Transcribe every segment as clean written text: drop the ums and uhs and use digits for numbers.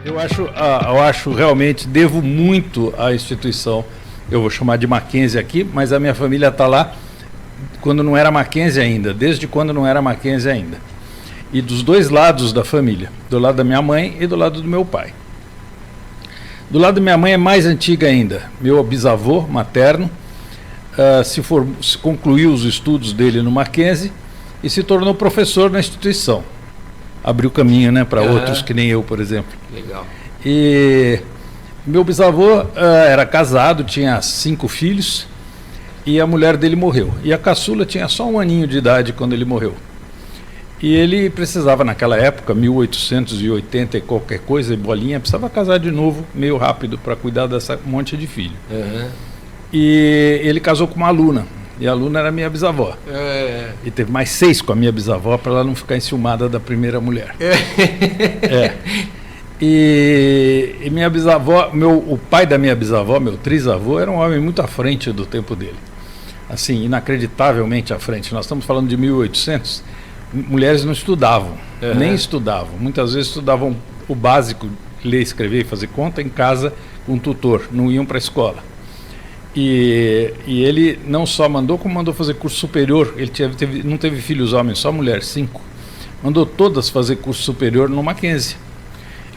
Eu acho realmente, devo muito à instituição. Eu vou chamar de Mackenzie aqui, mas a minha família está lá quando não era Mackenzie ainda, desde quando não era Mackenzie ainda. E dos dois lados da família, do lado da minha mãe e do lado do meu pai. Do lado da minha mãe é mais antiga ainda. Meu bisavô materno se concluiu os estudos dele no Mackenzie e se tornou professor na instituição. Abriu caminho, né, para outros que nem eu, por exemplo. Legal. E meu bisavô era casado, tinha 5 filhos e a mulher dele morreu. E a caçula tinha só 1 aninho de idade quando ele morreu. E ele precisava, naquela época, 1880 e qualquer coisa, e bolinha, precisava casar de novo, meio rápido, para cuidar dessa monte de filho. E ele casou com uma aluna, e a aluna era minha bisavó. E teve mais 6 com a minha bisavó, para ela não ficar enciumada da primeira mulher. E minha bisavó, o pai da minha bisavó, meu trisavô, era um homem muito à frente do tempo dele. Assim, inacreditavelmente à frente. Nós estamos falando de 1800. Mulheres não estudavam, nem estudavam. Muitas vezes estudavam o básico, ler, escrever e fazer conta em casa com um tutor, não iam para a escola. E ele não só mandou, como mandou fazer curso superior. Ele não teve filhos homens, só mulheres, 5. Mandou todas fazer curso superior no Mackenzie.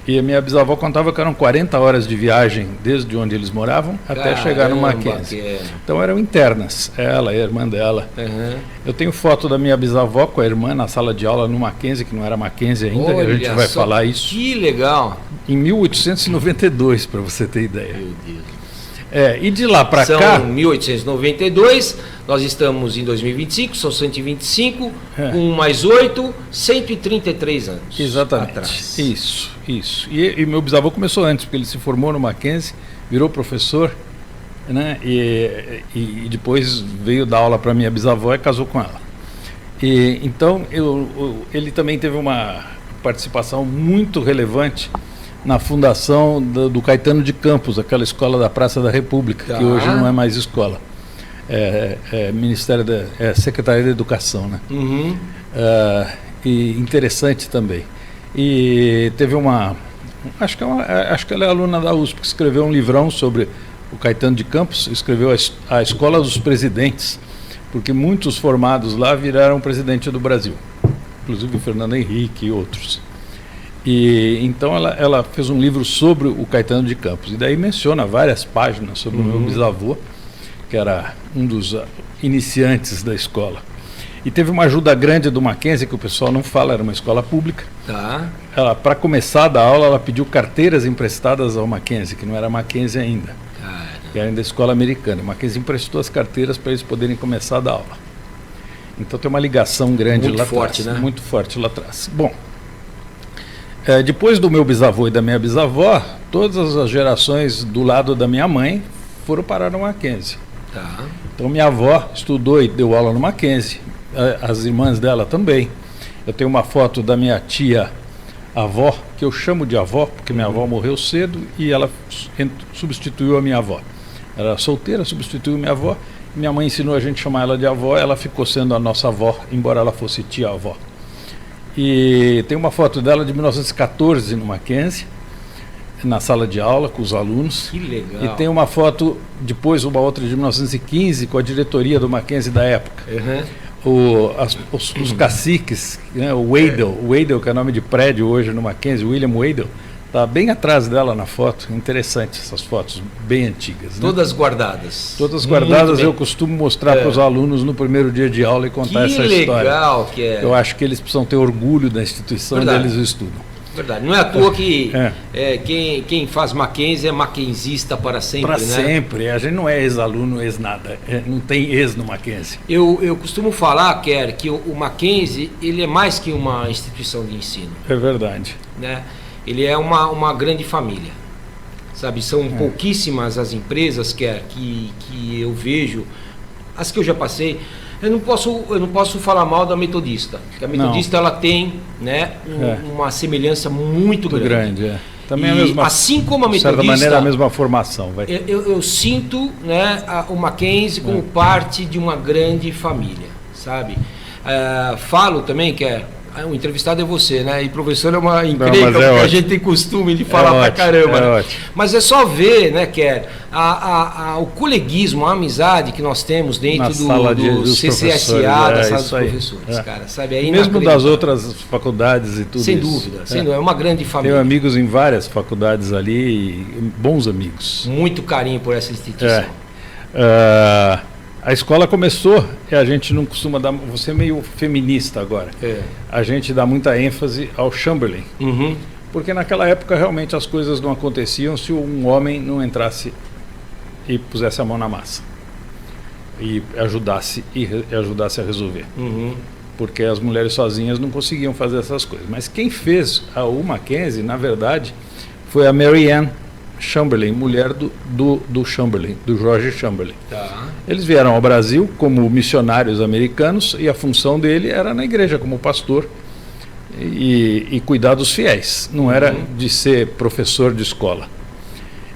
E a minha bisavó contava que eram 40 horas de viagem desde onde eles moravam até chegar no Mackenzie. Então eram internas, ela e a irmã dela. Eu tenho foto da minha bisavó com a irmã na sala de aula no Mackenzie, que não era Mackenzie ainda, que a gente vai falar isso. Que legal! Em 1892, para você ter ideia. Meu Deus. E de lá para cá... São 1892, nós estamos em 2025, são 125, com mais 8, 133 anos. Exatamente. Atrás. Isso. E meu bisavô começou antes, porque ele se formou no Mackenzie, virou professor, né? E depois veio dar aula para minha bisavó e casou com ela. Então, ele também teve uma participação muito relevante na fundação do Caetano de Campos, aquela escola da Praça da República, que hoje não é mais escola. Secretaria da Educação, né? E interessante também. E teve acho que ela é aluna da USP, que escreveu um livrão sobre o Caetano de Campos, escreveu a Escola dos Presidentes, porque muitos formados lá viraram presidente do Brasil, inclusive o Fernando Henrique e outros. E então ela fez um livro sobre o Caetano de Campos, e daí menciona várias páginas sobre o meu bisavô, que era um dos iniciantes da escola. E teve uma ajuda grande do Mackenzie, que o pessoal não fala, era uma escola pública. Ela, para começar a dar aula, ela pediu carteiras emprestadas ao Mackenzie, que não era Mackenzie ainda, que era ainda escola americana. O Mackenzie emprestou as carteiras para eles poderem começar a dar aula. Então tem uma ligação grande lá atrás, né? Muito forte lá atrás. Bom, depois do meu bisavô e da minha bisavó, todas as gerações do lado da minha mãe foram parar no Mackenzie. Então minha avó estudou e deu aula no Mackenzie, as irmãs dela também. Eu tenho uma foto da minha tia avó, que eu chamo de avó, porque minha avó morreu cedo e ela substituiu a minha avó. Ela era solteira, substituiu minha avó. Minha mãe ensinou a gente a chamar ela de avó, ela ficou sendo a nossa avó, embora ela fosse tia-avó. E tem uma foto dela de 1914 no Mackenzie, na sala de aula com os alunos. Que legal. E tem uma foto, depois uma outra de 1915, com a diretoria do Mackenzie da época. Os caciques, né, o Weidel, que é nome de prédio hoje no Mackenzie, William Weidel, está bem atrás dela na foto. Interessante essas fotos, bem antigas. Né? Todas guardadas. Todas guardadas, eu costumo mostrar para os alunos no primeiro dia de aula e contar essa história. Que legal que é. Eu acho que eles precisam ter orgulho da instituição onde eles estudam. Verdade. Não é à toa que quem faz Mackenzie é mackenzista para sempre. Para sempre. A gente não é ex-aluno, ex-nada. Não tem ex no Mackenzie. Eu costumo falar, Kerr, que o Mackenzie ele é mais que uma instituição de ensino. É verdade. Né? Ele é uma grande família. Sabe? São pouquíssimas as empresas, Kerr, que eu vejo, as que eu já passei. Eu não posso falar mal da Metodista, porque a Metodista ela tem, né, uma semelhança muito grande. Também a mesma, assim como a Metodista, de certa maneira, a mesma formação. Eu sinto, né, o Mackenzie como parte de uma grande família, sabe? Falo também que o entrevistado é você, né? E professor é uma encrenca, porque a gente tem costume de falar pra caramba. Né? Mas é só ver, né, Ker, o coleguismo, a amizade que nós temos dentro do CCSA, da sala dos professores, cara, sabe? É mesmo das outras faculdades e tudo sem isso. Dúvida, sem dúvida, é uma grande família. Tenho amigos em várias faculdades ali, bons amigos. Muito carinho por essa instituição. A escola começou, e a gente não costuma dar, você é meio feminista agora, a gente dá muita ênfase ao Chamberlain, porque naquela época realmente as coisas não aconteciam se um homem não entrasse e pusesse a mão na massa e ajudasse a resolver, porque as mulheres sozinhas não conseguiam fazer essas coisas. Mas quem fez o Mackenzie, na verdade, foi a Mary Ann Chamberlain, mulher do Chamberlain, do George Chamberlain. Tá. Eles vieram ao Brasil como missionários americanos e a função dele era na igreja como pastor e cuidar dos fiéis, não era de ser professor de escola.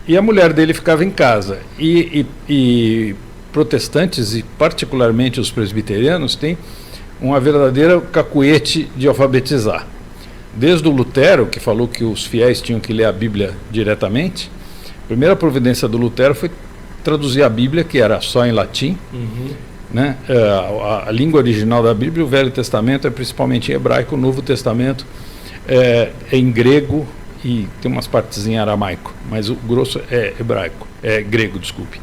E a mulher dele ficava em casa. E protestantes, e particularmente os presbiterianos, têm uma verdadeira cacuete de alfabetizar. Desde o Lutero, que falou que os fiéis tinham que ler a Bíblia diretamente, a primeira providência do Lutero foi traduzir a Bíblia, que era só em latim, né? A língua original da Bíblia, o Velho Testamento, é principalmente em hebraico, o Novo Testamento é em grego e tem umas partes em aramaico, mas o grosso é hebraico, é grego, desculpe.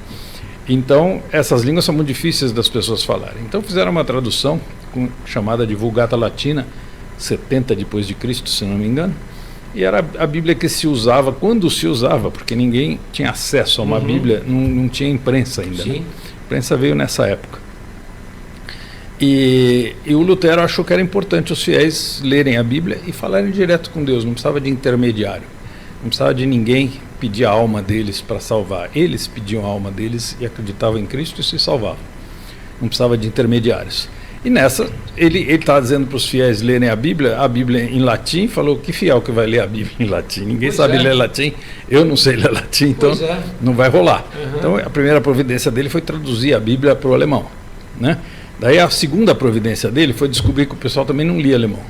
Então, essas línguas são muito difíceis das pessoas falarem. Então, fizeram uma tradução chamada de Vulgata Latina, 70 depois de Cristo, se não me engano, e era a Bíblia que se usava quando se usava, porque ninguém tinha acesso a uma Bíblia, não tinha imprensa ainda, né? A imprensa veio nessa época. E o Lutero achou que era importante os fiéis lerem a Bíblia e falarem direto com Deus, não precisava de intermediário, não precisava de ninguém pedir a alma deles para salvar. Eles pediam a alma deles e acreditavam em Cristo e se salvavam, não precisava de intermediários. E nessa, ele está dizendo para os fiéis lerem a Bíblia em latim, falou que fiel que vai ler a Bíblia em latim. Ninguém sabe ler latim, eu não sei ler latim, então não vai rolar. Então a primeira providência dele foi traduzir a Bíblia para o alemão, né? Daí a segunda providência dele foi descobrir que o pessoal também não lia alemão.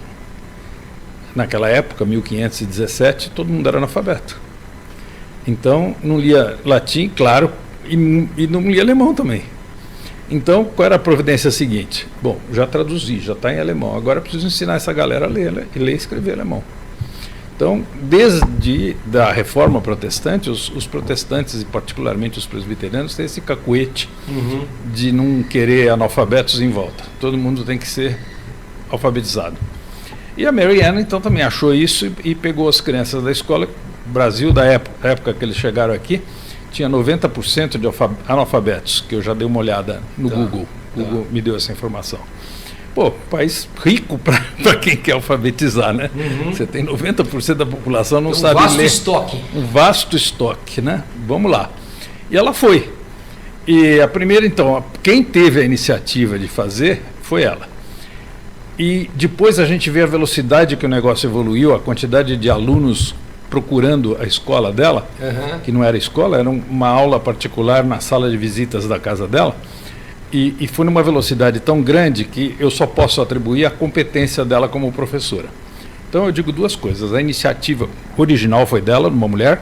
Naquela época, 1517, todo mundo era analfabeto. Então não lia latim, claro, e não lia alemão também. Então, qual era a providência seguinte? Bom, já traduzi, já está em alemão, agora preciso ensinar essa galera a ler e escrever alemão. Então, desde a reforma protestante, os protestantes, e particularmente os presbiterianos, têm esse cacuete de não querer analfabetos em volta. Todo mundo tem que ser alfabetizado. E a Mary Ann, então, também achou isso e pegou as crianças da escola. O Brasil, da época que eles chegaram aqui, tinha 90% de analfabetos, que eu já dei uma olhada no Google. O Google me deu essa informação. Pô, país rico para quem quer alfabetizar, né? Você tem 90% da população não sabe ler. Um vasto estoque. Um vasto estoque, né? Vamos lá. E ela foi. E a primeira, então, quem teve a iniciativa de fazer foi ela. E depois a gente vê a velocidade que o negócio evoluiu, a quantidade de alunos procurando a escola dela, que não era escola, era uma aula particular na sala de visitas da casa dela, e foi numa velocidade tão grande que eu só posso atribuir a competência dela como professora. Então eu digo duas coisas: a iniciativa original foi dela, de uma mulher,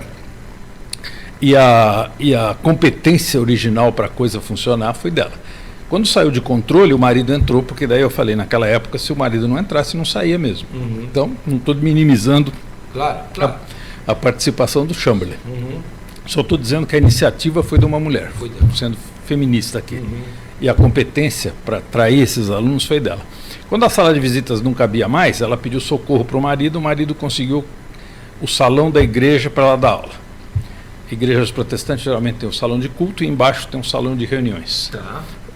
e a competência original para a coisa funcionar foi dela. Quando saiu de controle, o marido entrou, porque daí eu falei, naquela época, se o marido não entrasse, não saía mesmo. Então, não estou minimizando a participação do Chamberlain. Só estou dizendo que a iniciativa foi de uma mulher, sendo feminista aqui. E a competência para atrair esses alunos foi dela. Quando a sala de visitas não cabia mais, ela pediu socorro para o marido conseguiu o salão da igreja para ela dar aula. Igrejas protestantes geralmente tem um salão de culto e embaixo tem um salão de reuniões.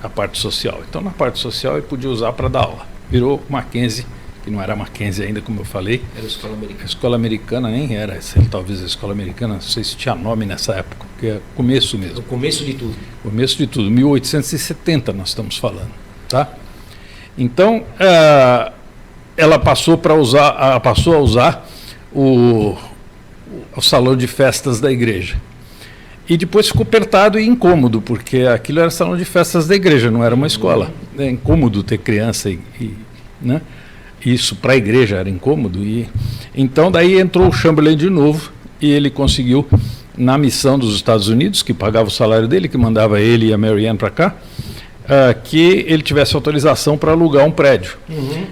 A parte social. Então, na parte social, ele podia usar para dar aula. Virou Mackenzie, que não era Mackenzie ainda, como eu falei. Era a escola americana. A escola americana nem era, talvez a escola americana, não sei se tinha nome nessa época, porque é começo mesmo. O começo de tudo. Começo de tudo, 1870 nós estamos falando, tá? Então, ela passou a usar o salão de festas da igreja. E depois ficou apertado e incômodo, porque aquilo era salão de festas da igreja, não era uma escola. É incômodo ter criança, né? isso para a igreja era incômodo. E então daí entrou o Chamberlain de novo e ele conseguiu, na missão dos Estados Unidos, que pagava o salário dele, que mandava ele e a Mary Ann para cá, que ele tivesse autorização para alugar um prédio.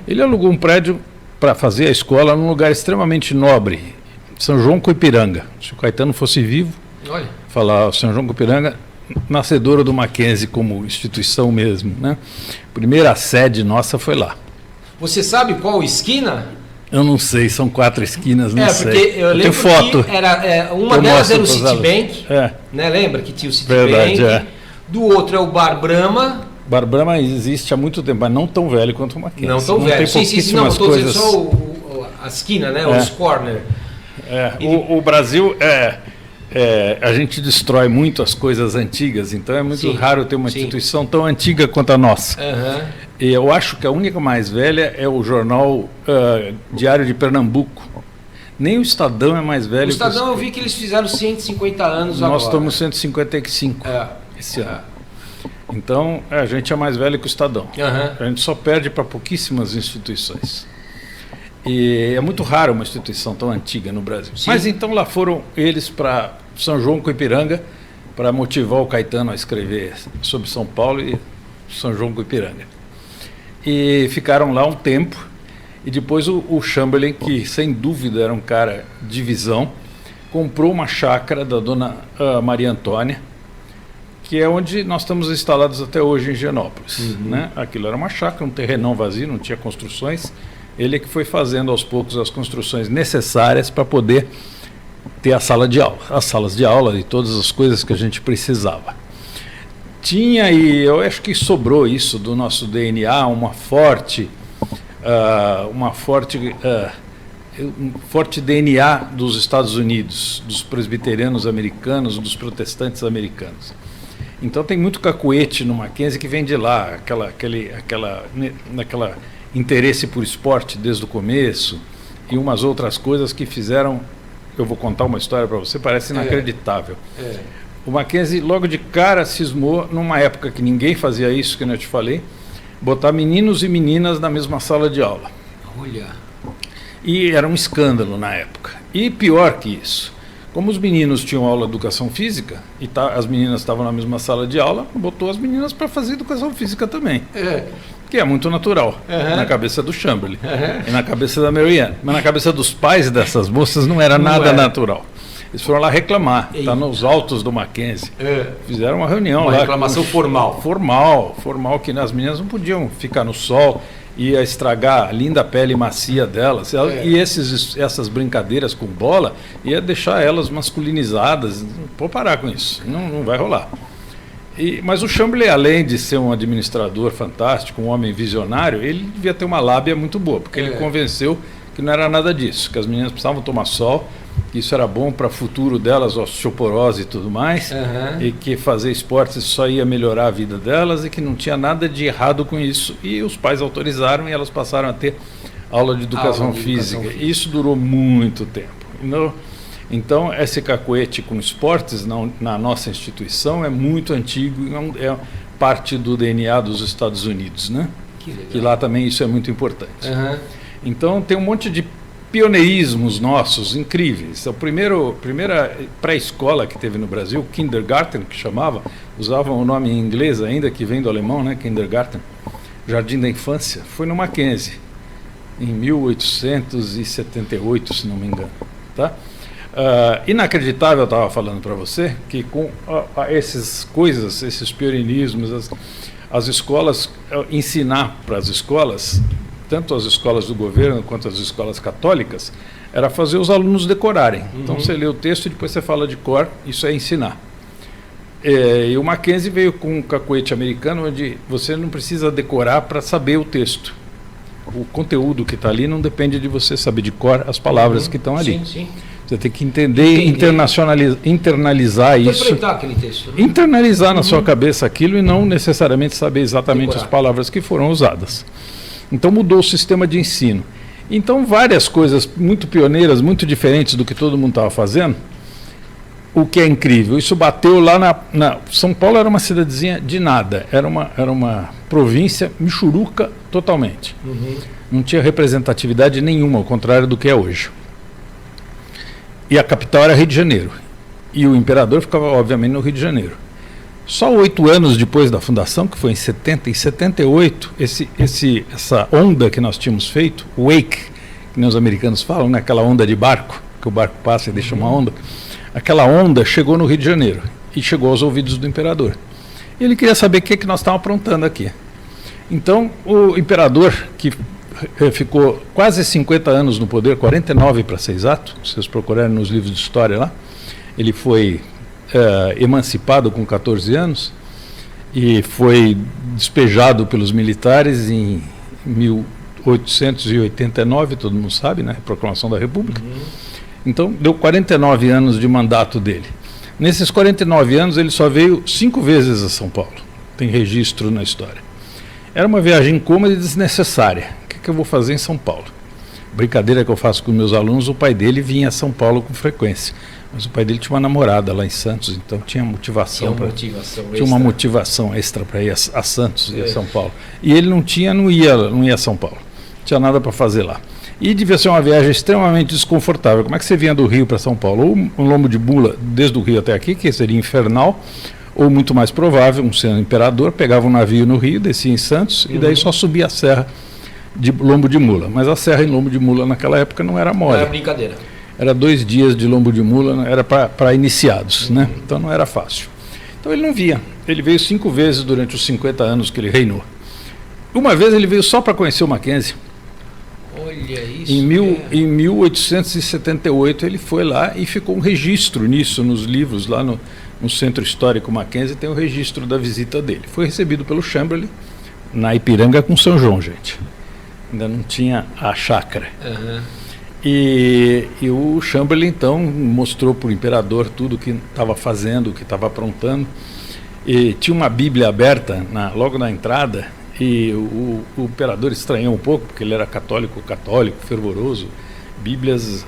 Ele alugou um prédio para fazer a escola num lugar extremamente nobre, São João Coipiranga. Se o Caetano fosse vivo, falar São João Coipiranga, nascedora do Mackenzie como instituição mesmo, né? Primeira sede nossa foi lá. Você sabe qual esquina? Eu não sei, são 4 esquinas, não sei. Porque eu lembro foto. Que era, uma delas era o Citibank, né? Lembra que tinha o Citibank? Verdade, Do outro é o Bar Brahma. Bar Brahma existe há muito tempo, mas não tão velho quanto o Mackenzie. Não tão velho. Sim, não, estou dizendo só a esquina, né? Os corner. O Brasil a gente destrói muito as coisas antigas, então é muito raro ter uma instituição tão antiga quanto a nossa. E eu acho que a única mais velha é o jornal Diário de Pernambuco. Nem o Estadão é mais velho. O Estadão eu vi que eles fizeram 150 anos agora. Nós estamos 155 esse ano. Então a gente é mais velho que o Estadão. A gente só perde para pouquíssimas instituições. E é muito raro uma instituição tão antiga no Brasil. Mas então lá foram eles para São João Coipiranga para motivar o Caetano a escrever sobre São Paulo e São João Coipiranga. E ficaram lá um tempo. E depois o Chamberlain, que sem dúvida era um cara de visão, comprou uma chácara da dona Maria Antônia, que é onde nós estamos instalados até hoje em Higienópolis. Né? Aquilo era uma chácara, um terrenão vazio, não tinha construções. Ele é que foi fazendo aos poucos as construções necessárias para poder ter a sala de aula, as salas de aula e todas as coisas que a gente precisava. Tinha, e eu acho que sobrou isso do nosso DNA, um forte DNA dos Estados Unidos, dos presbiterianos americanos, dos protestantes americanos. Então tem muito cacuete no Mackenzie que vem de lá, aquela interesse por esporte desde o começo e umas outras coisas que fizeram. Eu vou contar uma história para você, parece inacreditável. O Mackenzie logo de cara cismou, numa época que ninguém fazia isso, que eu te falei, botar meninos e meninas na mesma sala de aula. Olha. E era um escândalo na época. E pior que isso, como os meninos tinham aula de educação física e as meninas estavam na mesma sala de aula, botou as meninas para fazer educação física também. Que é muito natural na cabeça do Chamberlain e na cabeça da Mary Ann. Mas na cabeça dos pais dessas moças não era nada natural. Eles foram lá reclamar, está nos autos do Mackenzie. Fizeram uma reunião lá. Uma reclamação formal. Formal, que as meninas não podiam ficar no sol, ia estragar a linda pele macia delas. E essas brincadeiras com bola ia deixar elas masculinizadas. Não pode parar com isso, não vai rolar. Mas o Chamberlain, além de ser um administrador fantástico, um homem visionário, ele devia ter uma lábia muito boa, porque ele convenceu que não era nada disso, que as meninas precisavam tomar sol, que isso era bom para o futuro delas, osteoporose e tudo mais, e que fazer esportes só ia melhorar a vida delas e que não tinha nada de errado com isso. E os pais autorizaram e elas passaram a ter aula de educação física. E isso durou muito tempo. Então, esse cacuete com esportes na nossa instituição é muito antigo, é parte do DNA dos Estados Unidos, né? Que lá também isso é muito importante. Então, tem um monte de pioneirismos nossos incríveis. A primeira pré-escola que teve no Brasil, kindergarten, que chamava, usavam o nome em inglês ainda, que vem do alemão, né? Kindergarten, jardim da infância, foi no Mackenzie, em 1878, se não me engano. Tá? Inacreditável, eu estava falando para você, que com esses pioneirismos, as escolas, ensinar para as escolas, tanto as escolas do governo quanto as escolas católicas, era fazer os alunos decorarem. Então você lê o texto e depois você fala de cor, isso é ensinar. E o Mackenzie veio com um cacuete americano, onde você não precisa decorar para saber o texto. O conteúdo que está ali não depende de você saber de cor as palavras que estão ali. Sim. Você tem que entender e internalizar isso. Interpretar aquele texto. Né? Internalizar na sua cabeça aquilo e não necessariamente saber exatamente as palavras que foram usadas. Então mudou o sistema de ensino. Então várias coisas muito pioneiras, muito diferentes do que todo mundo estava fazendo, o que é incrível, isso bateu lá na São Paulo era uma cidadezinha de nada, era uma província michuruca totalmente. Não tinha representatividade nenhuma, ao contrário do que é hoje. E a capital era Rio de Janeiro. E o imperador ficava, obviamente, no Rio de Janeiro. Só 8 anos depois da fundação, que foi em 70 e 78, essa onda que nós tínhamos feito, o wake, que os americanos falam, né? Aquela onda de barco, que o barco passa e deixa uma onda, aquela onda chegou no Rio de Janeiro e chegou aos ouvidos do imperador. E ele queria saber o que nós estávamos aprontando aqui. Então, o imperador, que ficou quase 50 anos no poder, 49 para ser exato, se vocês procurarem nos livros de história lá, ele foi emancipado com 14 anos e foi despejado pelos militares em 1889, todo mundo sabe, né? Proclamação da República. Então, deu 49 anos de mandato dele. Nesses 49 anos, ele só veio 5 vezes a São Paulo. Tem registro na história. Era uma viagem incômoda e desnecessária. O que eu vou fazer em São Paulo? Brincadeira que eu faço com meus alunos, o pai dele vinha a São Paulo com frequência. Mas o pai dele tinha uma namorada lá em Santos, então tinha motivação. Tinha uma motivação extra para ir a Santos e a São Paulo. E ele não ia a São Paulo. Não tinha nada para fazer lá. E devia ser uma viagem extremamente desconfortável. Como é que você vinha do Rio para São Paulo? Ou um lombo de bula desde o Rio até aqui, que seria infernal, ou muito mais provável, um sendo imperador, pegava um navio no Rio, descia em Santos, e daí só subia a serra de lombo de mula. Mas a serra em lombo de mula naquela época não era mole. Não era brincadeira. Era 2 dias de lombo de mula, era para iniciados, né? Então não era fácil. Então ele não via. Ele veio 5 vezes durante os 50 anos que ele reinou. Uma vez ele veio só para conhecer o Mackenzie. Olha isso. Em 1878 ele foi lá e ficou um registro nisso nos livros, lá no Centro Histórico Mackenzie tem um registro da visita dele. Foi recebido pelo Chamberlain na Ipiranga com São João, gente. Ainda não tinha a chácara. E o Chamberlain então mostrou para o imperador tudo o que estava fazendo, o que estava aprontando. E tinha uma Bíblia aberta logo na entrada, e o imperador estranhou um pouco, porque ele era católico, fervoroso. Bíblias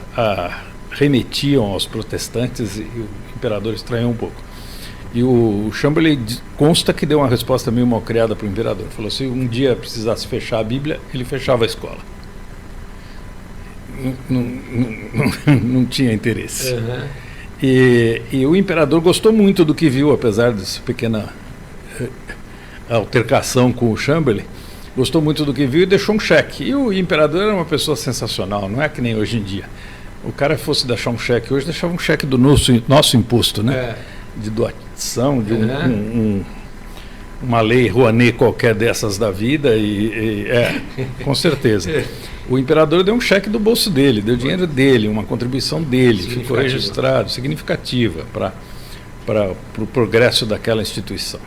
remetiam aos protestantes, e o imperador estranhou um pouco. E o Chamberlain consta que deu uma resposta meio malcriada para o imperador. Falou: se um dia precisasse fechar a Bíblia, ele fechava a escola. Não tinha interesse. E o imperador gostou muito do que viu, apesar dessa pequena altercação com o Chamberlain. Gostou muito do que viu e deixou um cheque. E o imperador era uma pessoa sensacional, não é que nem hoje em dia. O cara fosse deixar um cheque hoje, deixava um cheque do nosso imposto, né? De doação, de uma lei Rouanet qualquer dessas da vida, com certeza. O imperador deu um cheque do bolso dele, deu dinheiro dele, uma contribuição dele, ficou registrado, significativa para o progresso daquela instituição.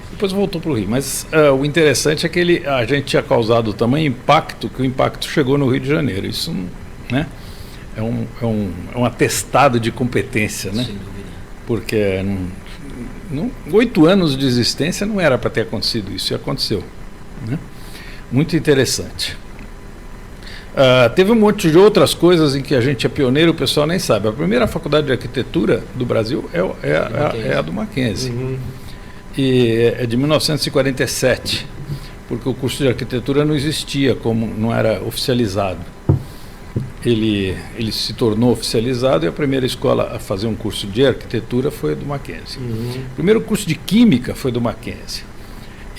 Depois voltou para o Rio, mas o interessante é que a gente tinha causado tamanho impacto, que o impacto chegou no Rio de Janeiro. Isso, né, é um atestado de competência, né? Sem dúvida. Porque 8 anos de existência não era para ter acontecido isso, e aconteceu, né? Muito interessante. Teve um monte de outras coisas em que a gente é pioneiro, o pessoal nem sabe. A primeira faculdade de arquitetura do Brasil é a do Mackenzie. E é de 1947, porque o curso de arquitetura não existia, não era oficializado. Ele se tornou oficializado e a primeira escola a fazer um curso de arquitetura foi a do Mackenzie. O primeiro curso de química foi do Mackenzie.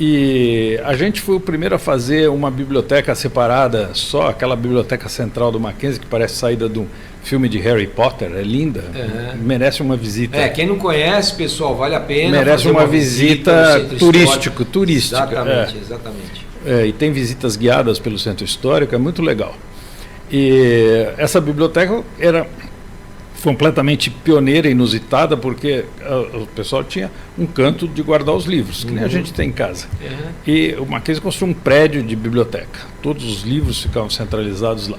E a gente foi o primeiro a fazer uma biblioteca separada, só aquela biblioteca central do Mackenzie, que parece saída de um filme de Harry Potter, é linda, merece uma visita. Quem não conhece, pessoal, vale a pena. Merece uma visita turística. Exatamente. E tem visitas guiadas pelo centro histórico, é muito legal. E essa biblioteca era completamente pioneira e inusitada, porque o pessoal tinha um canto de guardar os livros, que nem a gente tem em casa. E o Mackenzie construiu um prédio de biblioteca. Todos os livros ficavam centralizados lá.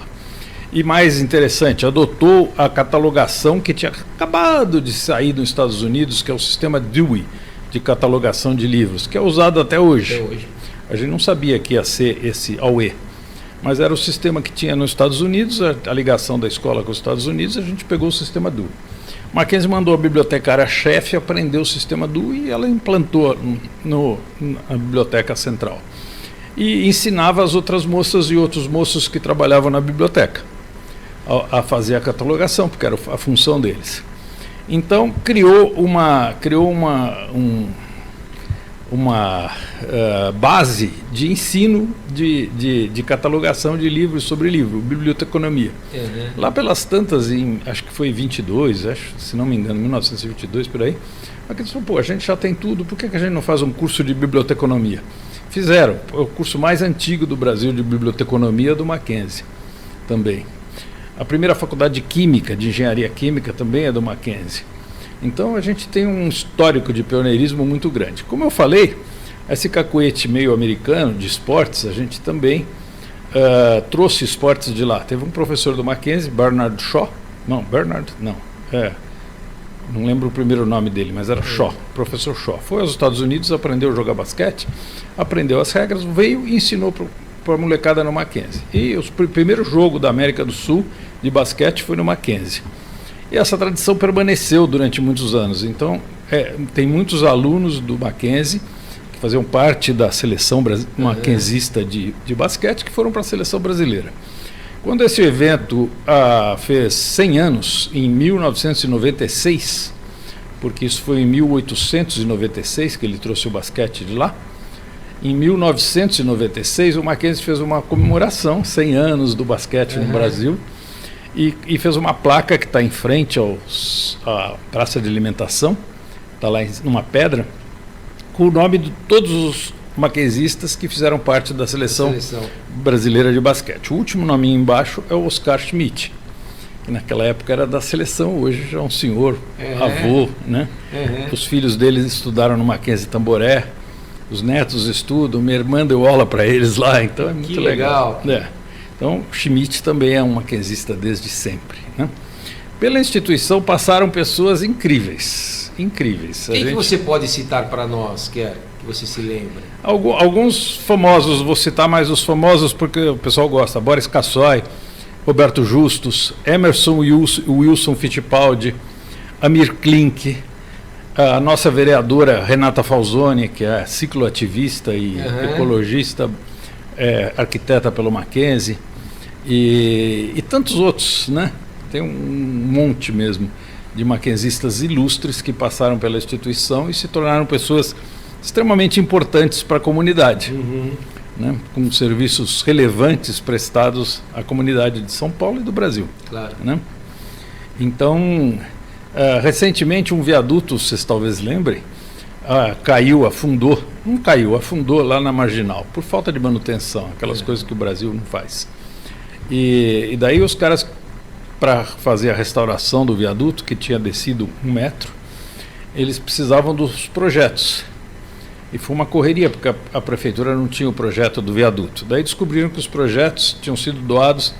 E mais interessante, adotou a catalogação que tinha acabado de sair nos Estados Unidos, que é o sistema Dewey, de catalogação de livros, que é usado até hoje. A gente não sabia que ia ser esse AUE. mas era o sistema que tinha nos Estados Unidos, a ligação da escola com os Estados Unidos, a gente pegou o sistema Dewey. Mackenzie mandou a bibliotecária-chefe aprender o sistema Dewey e ela implantou na biblioteca central. E ensinava as outras moças e outros moços que trabalhavam na biblioteca a fazer a catalogação, porque era a função deles. Então criou uma base de ensino de catalogação de livros sobre livro, biblioteconomia. Lá pelas tantas, acho que foi em 22, se não me engano, 1922, por aí, eles falaram, a gente já tem tudo, por que a gente não faz um curso de biblioteconomia? Fizeram, é o curso mais antigo do Brasil de biblioteconomia do Mackenzie também. A primeira faculdade de química, de engenharia química, também é do Mackenzie. Então a gente tem um histórico de pioneirismo muito grande. Como eu falei, esse cacuete meio americano de esportes, a gente também trouxe esportes de lá. Teve um professor do Mackenzie, não lembro o primeiro nome dele, mas era Shaw, professor Shaw. Foi aos Estados Unidos, aprendeu a jogar basquete, aprendeu as regras, veio e ensinou para a molecada no Mackenzie. E o primeiro jogo da América do Sul de basquete foi no Mackenzie. E essa tradição permaneceu durante muitos anos. Então, tem muitos alunos do Mackenzie que faziam parte da seleção mackenzista de basquete que foram para a seleção brasileira. Quando esse evento fez 100 anos, em 1996, porque isso foi em 1896 que ele trouxe o basquete de lá, em 1996 o Mackenzie fez uma comemoração, 100 anos do basquete no Brasil, e fez uma placa que está em frente à praça de alimentação, está lá numa pedra, com o nome de todos os mackenzistas que fizeram parte da seleção brasileira de basquete. O último nome embaixo é o Oscar Schmidt, que naquela época era da seleção, hoje já é um senhor, avô, né? Os filhos deles estudaram no Mackenzie Tamboré, os netos estudam, minha irmã deu aula para eles lá, então é muito legal. Então, Schmidt também é um mackenzista desde sempre, né? Pela instituição passaram pessoas incríveis. Quem que você pode citar para nós, que você se lembra? Alguns famosos, vou citar mais os famosos porque o pessoal gosta. Boris Casoy, Roberto Justus, Emerson Wilson Fittipaldi, Amir Klink, a nossa vereadora Renata Falzoni, que é cicloativista e ecologista, arquiteta pelo Mackenzie, e tantos outros, né? Tem um monte mesmo de mackenzistas ilustres que passaram pela instituição e se tornaram pessoas extremamente importantes para a comunidade, né? Com serviços relevantes prestados à comunidade de São Paulo e do Brasil. Claro. Né? Então, recentemente um viaduto, vocês talvez lembrem, afundou lá na Marginal, por falta de manutenção, aquelas coisas que o Brasil não faz. E daí os caras, para fazer a restauração do viaduto, que tinha descido 1 metro, eles precisavam dos projetos. E foi uma correria, porque a prefeitura não tinha o projeto do viaduto. Daí descobriram que os projetos tinham sido doados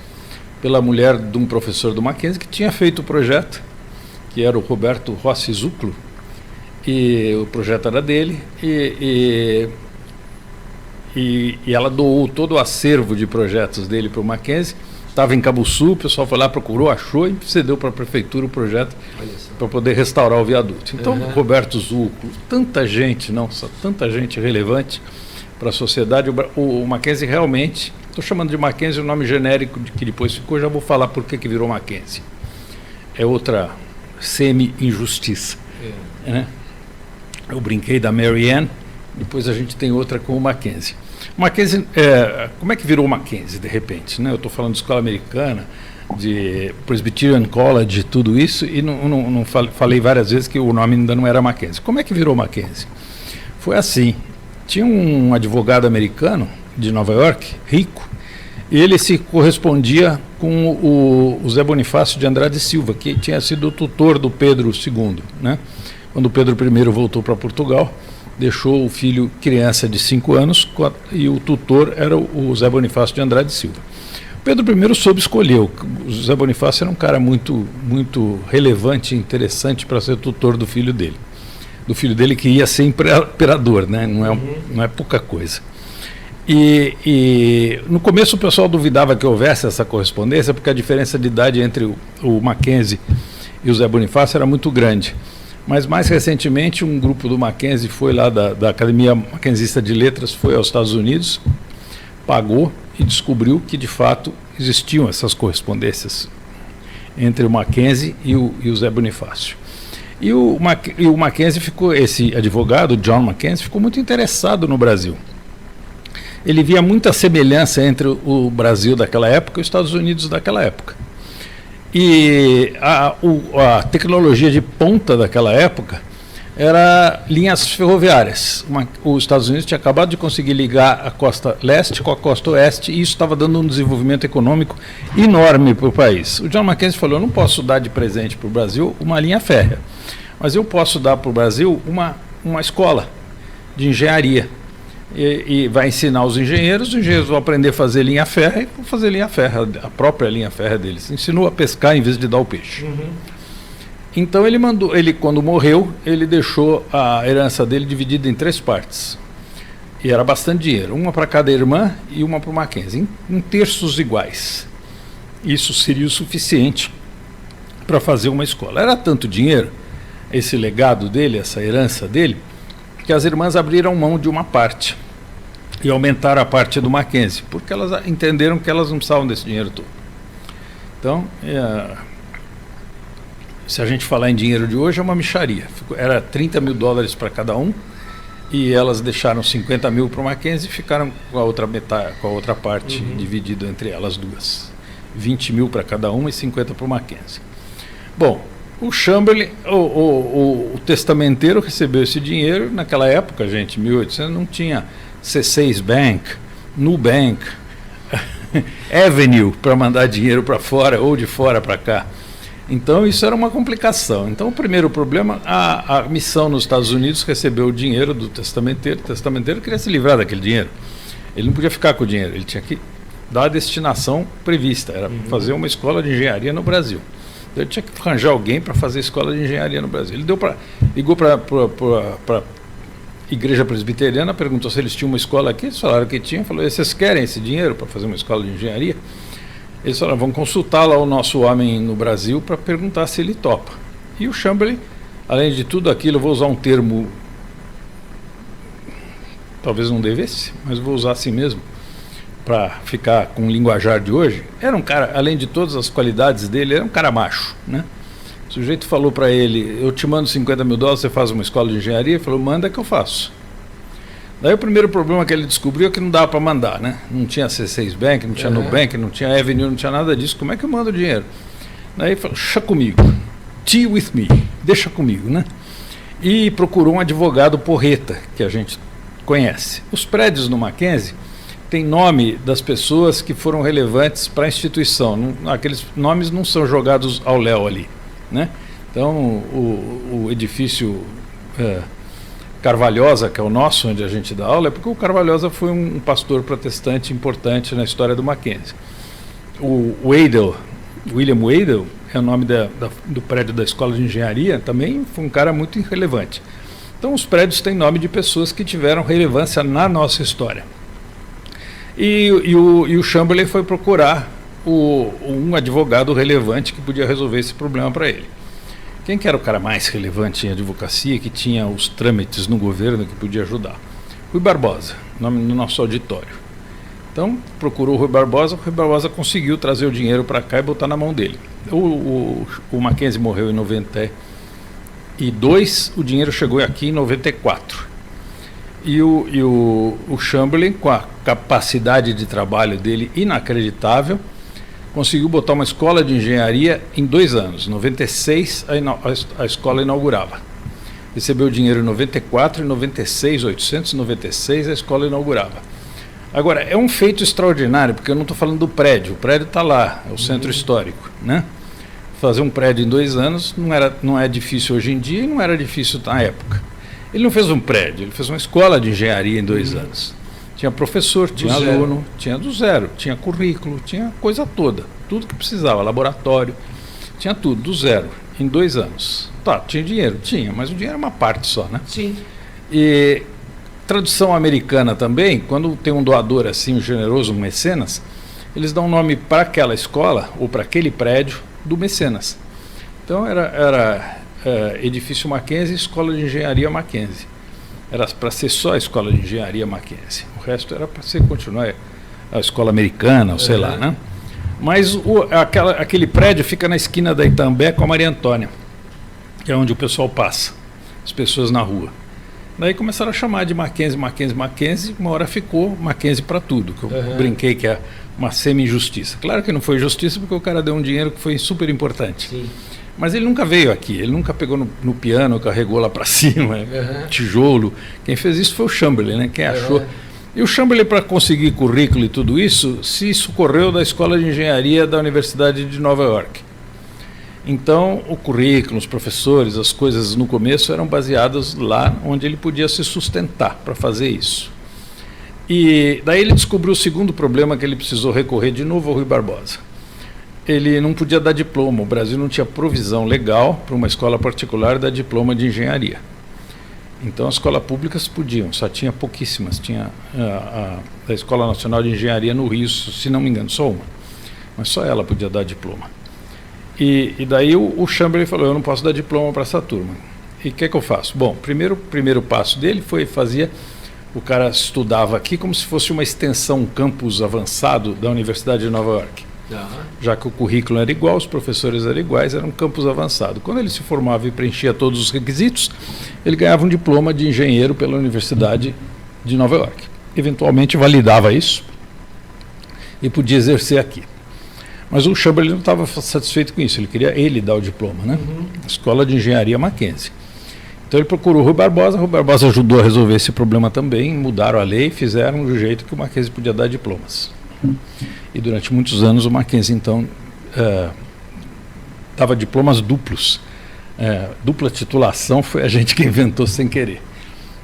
pela mulher de um professor do Mackenzie que tinha feito o projeto, que era o Roberto Rossi Zuclo, e o projeto era dele, e ela doou todo o acervo de projetos dele para o Mackenzie. Estava em Cabuçu, o pessoal foi lá, procurou, achou e cedeu para a prefeitura o projeto para poder restaurar o viaduto. Então, Roberto Zuclo, tanta gente relevante para a sociedade. O Mackenzie realmente, estou chamando de Mackenzie o nome genérico que depois ficou, já vou falar por que virou Mackenzie. É outra semi-injustiça. Né? Eu brinquei da Mary Ann, depois a gente tem outra com o Mackenzie. Mackenzie, como é que virou Mackenzie de repente? Né? Eu estou falando de escola americana, de Presbyterian College, tudo isso, e não falei várias vezes que o nome ainda não era Mackenzie. Como é que virou Mackenzie? Foi assim, tinha um advogado americano de Nova York, rico, e ele se correspondia com o Zé Bonifácio de Andrade Silva, que tinha sido o tutor do Pedro II, né? Quando o Pedro I voltou para Portugal, deixou o filho criança de 5 anos e o tutor era o Zé Bonifácio de Andrade Silva. Pedro I soube escolher. O Zé Bonifácio era um cara muito, muito relevante e interessante para ser tutor do filho dele. Do filho dele que ia ser imperador, né? Não é pouca coisa. E no começo o pessoal duvidava que houvesse essa correspondência, porque a diferença de idade entre o Mackenzie e o Zé Bonifácio era muito grande. Mas mais recentemente um grupo do Mackenzie foi lá da Academia Mackenzista de Letras, foi aos Estados Unidos, pagou e descobriu que de fato existiam essas correspondências entre o Mackenzie e o Zé Bonifácio. E o Mackenzie ficou, esse advogado, John Mackenzie, ficou muito interessado no Brasil. Ele via muita semelhança entre o Brasil daquela época e os Estados Unidos daquela época. E a tecnologia de ponta daquela época era linhas ferroviárias. Os Estados Unidos tinha acabado de conseguir ligar a costa leste com a costa oeste, e isso estava dando um desenvolvimento econômico enorme para o país. O John Mackenzie falou: eu não posso dar de presente para o Brasil uma linha férrea, mas eu posso dar para o Brasil uma escola de engenharia. E vai ensinar os engenheiros vão aprender a fazer linha férrea, e vão fazer linha férrea, a própria linha férrea deles. Ensinou a pescar em vez de dar o peixe. Então ele quando morreu, ele deixou a herança dele dividida em 3 partes. E era bastante dinheiro, uma para cada irmã e uma para o Mackenzie, em terços iguais. Isso seria o suficiente para fazer uma escola. Era tanto dinheiro, esse legado dele, essa herança dele, que as irmãs abriram mão de uma parte e aumentaram a parte do Mackenzie, porque elas entenderam que elas não precisavam desse dinheiro todo. Então, se a gente falar em dinheiro de hoje, é uma mixaria. Era $30 mil para cada um, e elas deixaram 50 mil para o Mackenzie e ficaram com a outra metade, com a outra parte dividida entre elas duas. 20 mil para cada uma e 50 para o Mackenzie. Bom, o Chamberlain, o testamenteiro, recebeu esse dinheiro. Naquela época, gente, 1800, não tinha C6 Bank, Nubank, Avenue para mandar dinheiro para fora ou de fora para cá. Então isso era uma complicação. Então o primeiro problema, a missão nos Estados Unidos recebeu o dinheiro do testamenteiro. O testamenteiro queria se livrar daquele dinheiro. Ele não podia ficar com o dinheiro, ele tinha que dar a destinação prevista, era fazer uma escola de engenharia no Brasil. Então, ele tinha que arranjar alguém para fazer a escola de engenharia no Brasil. Ele ligou para a Igreja Presbiteriana, perguntou se eles tinham uma escola aqui, eles falaram que tinham, falou: vocês querem esse dinheiro para fazer uma escola de engenharia? Eles falaram: vamos consultar lá o nosso homem no Brasil para perguntar se ele topa. E o Chamberlain, além de tudo aquilo, eu vou usar um termo, talvez não devesse, mas vou usar assim mesmo, para ficar com o linguajar de hoje, era um cara, além de todas as qualidades dele, era um cara macho, né? O sujeito falou para ele: eu te mando $50 mil, você faz uma escola de engenharia? Ele falou: manda que eu faço. Daí o primeiro problema que ele descobriu é que não dava para mandar, né? Não tinha C6 Bank, não tinha Nubank, não tinha Avenue, não tinha nada disso. Como é que eu mando o dinheiro? Daí ele falou: deixa comigo, tea with me, deixa comigo, né? E procurou um advogado porreta, que a gente conhece. Os prédios no Mackenzie tem nome das pessoas que foram relevantes para a instituição. Aqueles nomes não são jogados ao léu ali, né? Então, o edifício Carvalhosa, que é o nosso, onde a gente dá aula, é porque o Carvalhosa foi um pastor protestante importante na história do Mackenzie. O William Wadle, é o nome do prédio da Escola de Engenharia, também foi um cara muito irrelevante. Então, os prédios têm nome de pessoas que tiveram relevância na nossa história. E o Chamberlain foi procurar um advogado relevante que podia resolver esse problema para ele. Quem que era o cara mais relevante em advocacia, que tinha os trâmites no governo, que podia ajudar? Rui Barbosa, nome do nosso auditório. Então, procurou o Rui Barbosa conseguiu trazer o dinheiro para cá e botar na mão dele. O Mackenzie morreu em 92, o dinheiro chegou aqui em 94. E o Chamberlain, com a capacidade de trabalho dele inacreditável, conseguiu botar uma escola de engenharia em 2 anos. Em 96, a escola inaugurava. Recebeu o dinheiro em 94, em 96, 896, a escola inaugurava. Agora, é um feito extraordinário, porque eu não estou falando do prédio. O prédio está lá, é o centro histórico, né? Fazer um prédio em 2 anos não é difícil hoje em dia e não era difícil na época. Ele não fez um prédio, ele fez uma escola de engenharia em 2 anos. Tinha professor, tinha aluno, tinha do zero, tinha currículo, tinha coisa toda, tudo que precisava, laboratório, tinha tudo, do zero, em 2 anos. Tá, tinha dinheiro? Tinha, mas o dinheiro é uma parte só, né? Sim. E tradição americana também, quando tem um doador assim, um generoso, um mecenas, eles dão nome para aquela escola ou para aquele prédio do mecenas. Então era Edifício Mackenzie, Escola de Engenharia Mackenzie. Era para ser só a Escola de Engenharia Mackenzie. O resto era para ser continuar a escola americana, ou sei lá, né? Mas aquele prédio fica na esquina da Itambé com a Maria Antônia, que é onde o pessoal passa, as pessoas na rua. Daí começaram a chamar de Mackenzie, Mackenzie, Mackenzie, uma hora ficou Mackenzie para tudo, que eu brinquei que é uma semi-injustiça. Claro que não foi justiça, porque o cara deu um dinheiro que foi super importante. Sim. Mas ele nunca veio aqui, ele nunca pegou no piano, carregou lá para cima, tijolo. Quem fez isso foi o Chamberlain, né? Quem achou. E o Chamberlain, para conseguir currículo e tudo isso, se socorreu da Escola de Engenharia da Universidade de Nova York. Então, o currículo, os professores, as coisas no começo eram baseadas lá onde ele podia se sustentar para fazer isso. E daí ele descobriu o segundo problema, que ele precisou recorrer de novo ao Rui Barbosa. Ele não podia dar diploma, o Brasil não tinha provisão legal para uma escola particular dar diploma de engenharia. Então as escolas públicas podiam, só tinha pouquíssimas, tinha a Escola Nacional de Engenharia no Rio, se não me engano, só uma, mas só ela podia dar diploma. E daí o Chamberlain falou, eu não posso dar diploma para essa turma. E o que eu faço? Bom, primeiro passo dele foi, o cara estudava aqui como se fosse uma extensão, um campus avançado da Universidade de Nova York. Já que o currículo era igual, os professores eram iguais, era um campus avançado. Quando ele se formava e preenchia todos os requisitos, ele ganhava um diploma de engenheiro pela Universidade de Nova York. Eventualmente validava isso e podia exercer aqui. Mas o Chamberlain não estava satisfeito com isso, ele queria dar o diploma, né? Escola de Engenharia Mackenzie. Então ele procurou o Rui Barbosa ajudou a resolver esse problema também, mudaram a lei, fizeram do jeito que o Mackenzie podia dar diplomas. E durante muitos anos o Mackenzie, então, dava diplomas duplos. Dupla titulação foi a gente que inventou sem querer.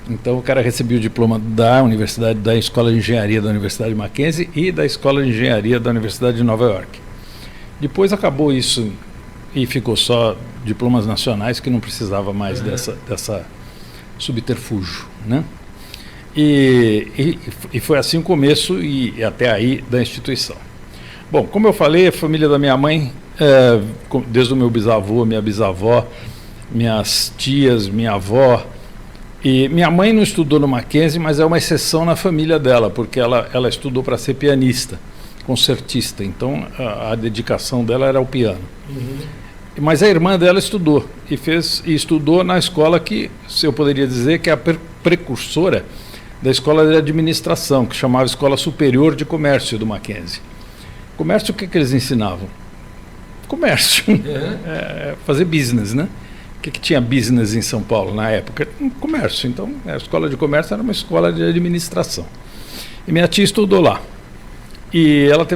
Então o cara recebia o diploma da Universidade, da Escola de Engenharia da Universidade de Mackenzie e da Escola de Engenharia da Universidade de Nova York. Depois acabou isso e ficou só diplomas nacionais, que não precisava mais dessa subterfúgio, né? E foi assim o começo e até aí da instituição. Bom, como eu falei, a família da minha mãe, desde o meu bisavô, minha bisavó, minhas tias, minha avó, e minha mãe não estudou no Mackenzie, mas é uma exceção na família dela, porque ela estudou para ser pianista, concertista, então a dedicação dela era ao piano. Mas a irmã dela estudou, e estudou na escola que, se eu poderia dizer, que é a precursora da escola de administração, que chamava Escola Superior de Comércio do Mackenzie. Comércio, o que eles ensinavam? Comércio, fazer business, né? O que tinha business em São Paulo na época? Comércio. Então, a escola de comércio era uma escola de administração. E minha tia estudou lá. E ela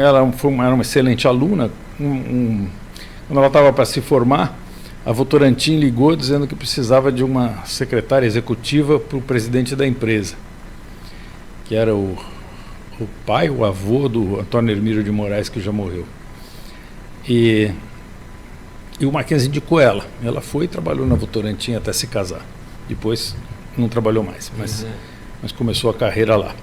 era uma excelente aluna. Quando ela estava para se formar, a Votorantim ligou dizendo que precisava de uma secretária executiva para o presidente da empresa, que era o pai, o avô do Antônio Hermílio de Moraes, que já morreu. E o Mackenzie indicou ela. Ela foi e trabalhou na Votorantim até se casar. Depois não trabalhou mais, mas começou a carreira lá.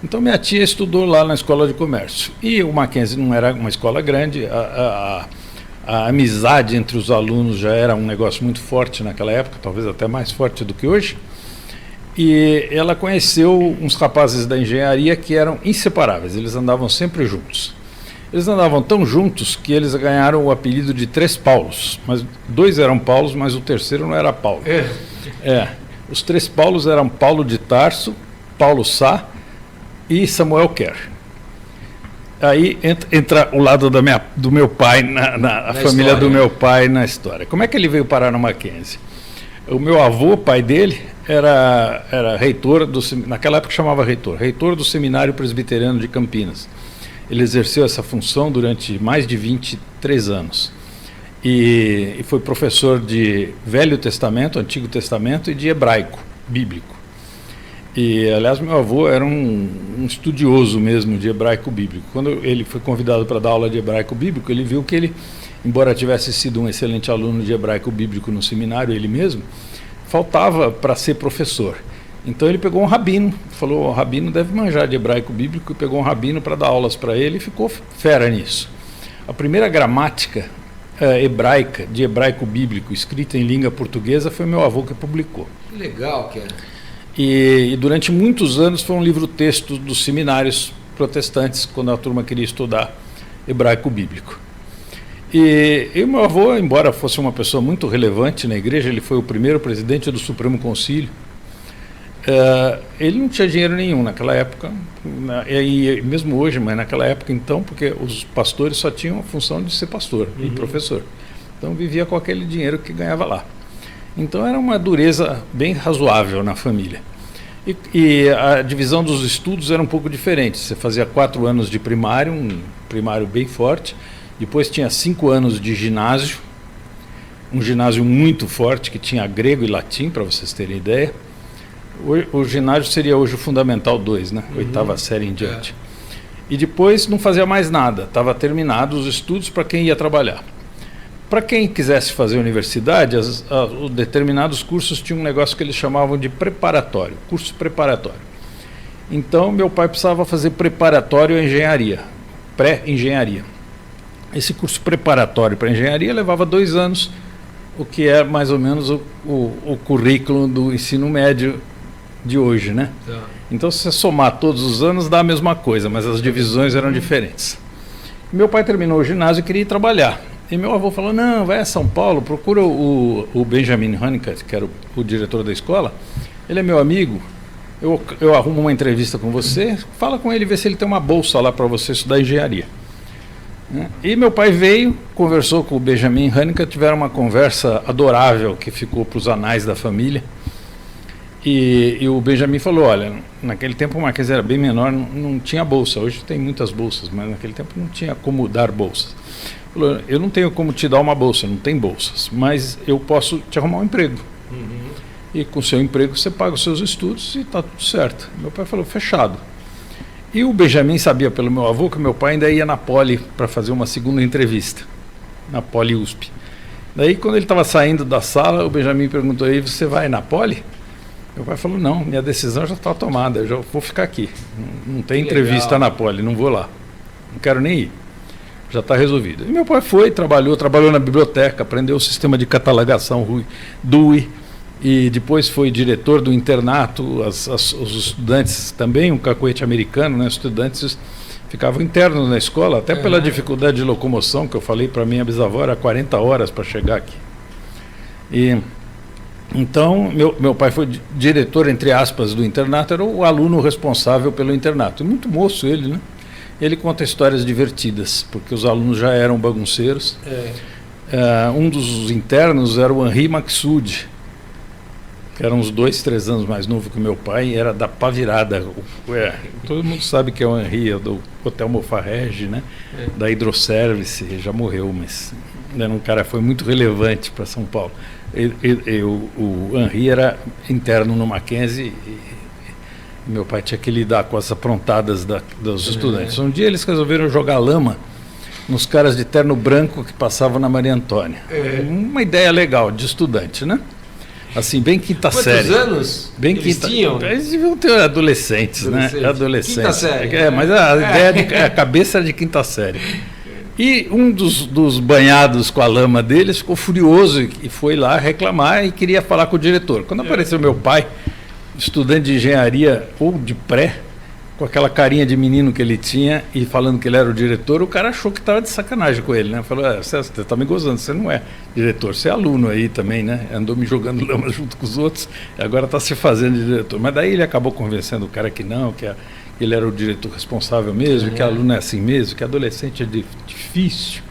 Então minha tia estudou lá na escola de comércio. E o Mackenzie não era uma escola grande, a amizade entre os alunos já era um negócio muito forte naquela época, talvez até mais forte do que hoje. E ela conheceu uns rapazes da engenharia que eram inseparáveis, eles andavam sempre juntos. Eles andavam tão juntos que eles ganharam o apelido de Três Paulos. Mas 2 eram Paulos, mas o terceiro não era Paulo. Os 3 Paulos eram Paulo de Tarso, Paulo Sá e Samuel Kerr. Aí entra o lado do meu pai, a família história, do meu pai na história. Como é que ele veio parar no Mackenzie? O meu avô, pai dele, era reitor, naquela época chamava reitor do Seminário Presbiteriano de Campinas. Ele exerceu essa função durante mais de 23 anos. E foi professor de Velho Testamento, Antigo Testamento e de hebraico, bíblico. E, aliás, meu avô era um estudioso mesmo de hebraico bíblico. Quando ele foi convidado para dar aula de hebraico bíblico, ele viu que ele, embora tivesse sido um excelente aluno de hebraico bíblico no seminário, ele mesmo, faltava para ser professor. Então ele pegou um rabino, falou, o rabino deve manjar de hebraico bíblico, e pegou um rabino para dar aulas para ele e ficou fera nisso. A primeira gramática hebraica, de hebraico bíblico, escrita em língua portuguesa, foi meu avô que publicou. Que legal, cara. E durante muitos anos foi um livro-texto dos seminários protestantes, quando a turma queria estudar hebraico bíblico. E meu avô, embora fosse uma pessoa muito relevante na igreja, ele foi o primeiro presidente do Supremo Concílio, ele não tinha dinheiro nenhum naquela época, e mesmo hoje, mas naquela época então, porque os pastores só tinham a função de ser pastor e professor. Então vivia com aquele dinheiro que ganhava lá. Então era uma dureza bem razoável na família. E a divisão dos estudos era um pouco diferente. Você fazia 4 anos de primário, um primário bem forte, depois tinha 5 anos de ginásio, um ginásio muito forte que tinha grego e latim, para vocês terem ideia. O ginásio seria hoje o Fundamental 2, né? 8ª série em diante. E depois não fazia mais nada, estava terminado os estudos para quem ia trabalhar. Para quem quisesse fazer universidade, determinados cursos tinham um negócio que eles chamavam de preparatório, curso preparatório. Então meu pai precisava fazer preparatório à engenharia, pré-engenharia. Esse curso preparatório para engenharia levava 2 anos, o que é mais ou menos o currículo do ensino médio de hoje, né? Então, se você somar todos os anos, dá a mesma coisa, mas as divisões eram diferentes. Meu pai terminou o ginásio e queria ir trabalhar. E meu avô falou, não, vai a São Paulo, procura o Benjamin Honeycutt, que era o diretor da escola, ele é meu amigo, eu arrumo uma entrevista com você, fala com ele, vê se ele tem uma bolsa lá para você estudar engenharia. E meu pai veio, conversou com o Benjamin Honeycutt, tiveram uma conversa adorável que ficou para os anais da família. E o Benjamin falou, olha, naquele tempo o Mackenzie era bem menor, não tinha bolsa, hoje tem muitas bolsas, mas naquele tempo não tinha como dar bolsas. Falou, eu não tenho como te dar uma bolsa, não tem bolsas, mas eu posso te arrumar um emprego. E com o seu emprego você paga os seus estudos e está tudo certo. Meu pai falou, fechado. E o Benjamin sabia pelo meu avô que meu pai ainda ia na Poli para fazer uma segunda entrevista, na Poli USP. Daí quando ele estava saindo da sala, o Benjamin perguntou, aí você vai na Poli? Meu pai falou, não, minha decisão já está tomada, eu já vou ficar aqui. Não tem entrevista na Poli, não vou lá. Não quero nem ir. Já está resolvido. E meu pai foi, trabalhou na biblioteca, aprendeu o sistema de catalogação DUI, e depois foi diretor do internato, os estudantes também, um cacoete americano, né, os estudantes ficavam internos na escola, até pela dificuldade de locomoção, que eu falei para minha bisavó, era 40 horas para chegar aqui. Então, meu pai foi diretor, entre aspas, do internato, era o aluno responsável pelo internato. Muito moço ele, né? Ele conta histórias divertidas, porque os alunos já eram bagunceiros. Um dos internos era o Henri Maxud, que era uns 2, 3 anos mais novo que meu pai, era da pá virada. Todo mundo sabe que é o Henri, é do Hotel Mofarrege, né? Da Hidroservice, já morreu, mas era um cara, foi muito relevante para São Paulo. O Henri era interno no Mackenzie e meu pai tinha que lidar com as aprontadas dos estudantes. Um dia eles resolveram jogar lama nos caras de terno branco que passavam na Maria Antônia. Uma ideia legal de estudante, né? Assim, bem quinta série. Quantos anos bem eles tinham? Eles deviam ter adolescentes, né? Adolescentes. Quinta série. Mas a cabeça era de quinta série. E um dos banhados com a lama deles ficou furioso e foi lá reclamar e queria falar com o diretor. Quando apareceu meu pai, estudante de engenharia ou de pré, com aquela carinha de menino que ele tinha e falando que ele era o diretor, o cara achou que estava de sacanagem com ele, né? Falou, você está me gozando, você não é diretor, você é aluno aí também, né? Andou me jogando lama junto com os outros e agora está se fazendo de diretor. Mas daí ele acabou convencendo o cara que não, que ele era o diretor responsável mesmo, que aluno é assim mesmo, que adolescente é difícil.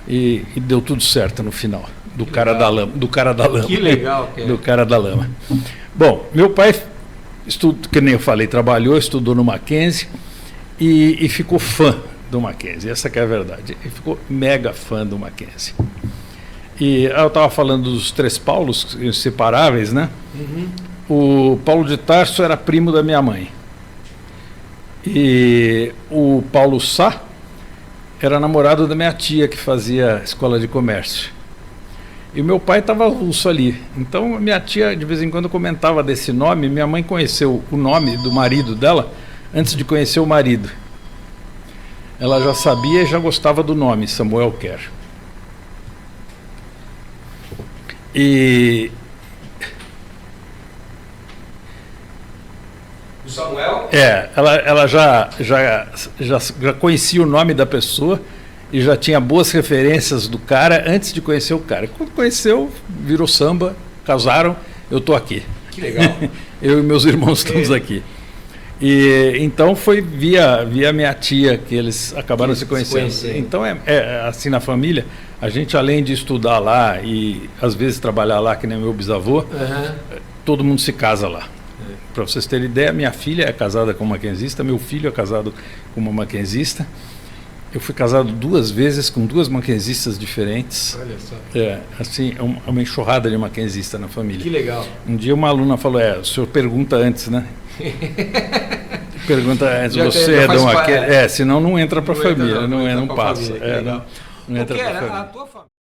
E deu tudo certo no final, do cara da lama. Que legal, do cara da lama. Bom, meu pai, que nem eu falei, trabalhou, estudou no Mackenzie e ficou fã do Mackenzie, essa que é a verdade. Ele ficou mega fã do Mackenzie. E eu estava falando dos 3 Paulos inseparáveis, né? O Paulo de Tarso era primo da minha mãe. E o Paulo Sá era namorado da minha tia, que fazia escola de comércio. E meu pai estava avulso ali. Então minha tia de vez em quando comentava desse nome. Minha mãe conheceu o nome do marido dela antes de conhecer o marido. Ela já sabia e já gostava do nome, Samuel Kerr. E O Samuel? ela já conhecia o nome da pessoa e já tinha boas referências do cara antes de conhecer o cara. Quando conheceu, virou samba, casaram, eu estou aqui. Que legal. Eu e meus irmãos estamos aqui. E então foi via minha tia que eles acabaram se conhecendo. Então assim, na família, a gente além de estudar lá e às vezes trabalhar lá, que nem meu bisavô, todo mundo se casa lá. Para vocês terem ideia, minha filha é casada com uma maquenzista, meu filho é casado com uma maquenzista. Eu fui casado 2 vezes com 2 maquenzistas diferentes. Olha só. Assim, é uma enxurrada de maquenzista na família. Que legal. Um dia uma aluna falou, o senhor pergunta antes, né? Pergunta antes, você é de uma... senão não entra para a família, não passa. Não entra para a família. Não entra para a família.